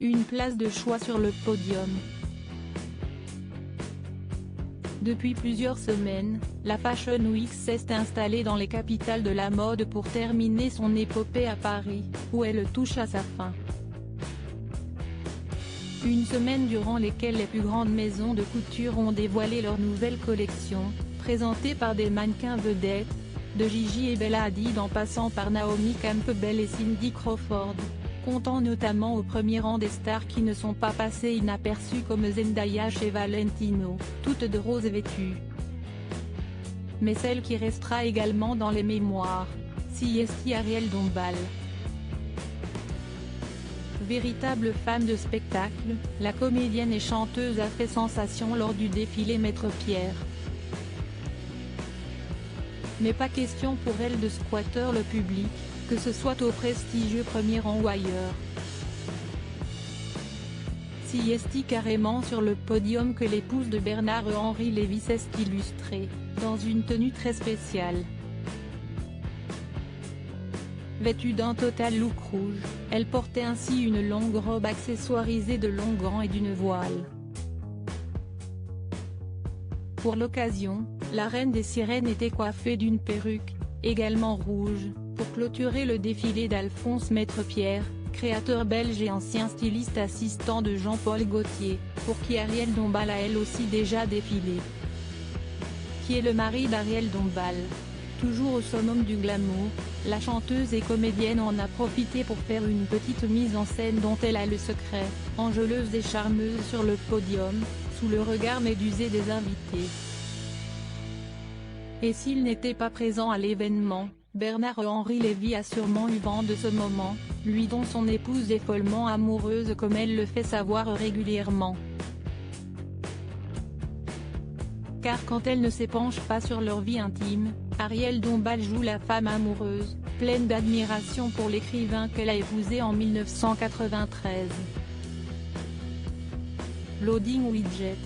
Une place de choix sur le podium. Depuis plusieurs semaines, la Fashion Week s'est installée dans les capitales de la mode pour terminer son épopée à Paris, où elle touche à sa fin. Une semaine durant lesquelles les plus grandes maisons de couture ont dévoilé leurs nouvelles collections, présentées par des mannequins vedettes, de Gigi et Bella Hadid en passant par Naomi Campbell et Cindy Crawford, comptant notamment au premier rang des stars qui ne sont pas passées inaperçues comme Zendaya chez Valentino, toutes de rose vêtues. Mais celle qui restera également dans les mémoires, c'est Ariel Dombal. Véritable fan de spectacle, la comédienne et chanteuse a fait sensation lors du défilé Maître Pierre. Mais pas question pour elle de squatter le public, que ce soit au prestigieux premier rang ou ailleurs. C'est carrément sur le podium que l'épouse de Bernard-Henri Lévy s'est illustrée, dans une tenue très spéciale. Vêtue d'un total look rouge, elle portait ainsi une longue robe accessoirisée de longs gants et d'une voile. Pour l'occasion, la reine des sirènes était coiffée d'une perruque, également rouge, pour clôturer le défilé d'Alphonse Maître Pierre, créateur belge et ancien styliste assistant de Jean-Paul Gaultier, pour qui Ariel Dombal a elle aussi déjà défilé. Qui est le mari d'Ariel Dombal. Toujours au summum du glamour, la chanteuse et comédienne en a profité pour faire une petite mise en scène dont elle a le secret, enjôleuse et charmeuse sur le podium, sous le regard médusé des invités. Et s'il n'était pas présent à l'événement, Bernard-Henri Lévy a sûrement eu vent de ce moment, lui dont son épouse est follement amoureuse comme elle le fait savoir régulièrement. Car quand elle ne s'épanche pas sur leur vie intime, Ariel Dombal joue la femme amoureuse, pleine d'admiration pour l'écrivain qu'elle a épousé en 1993. Loading Widget.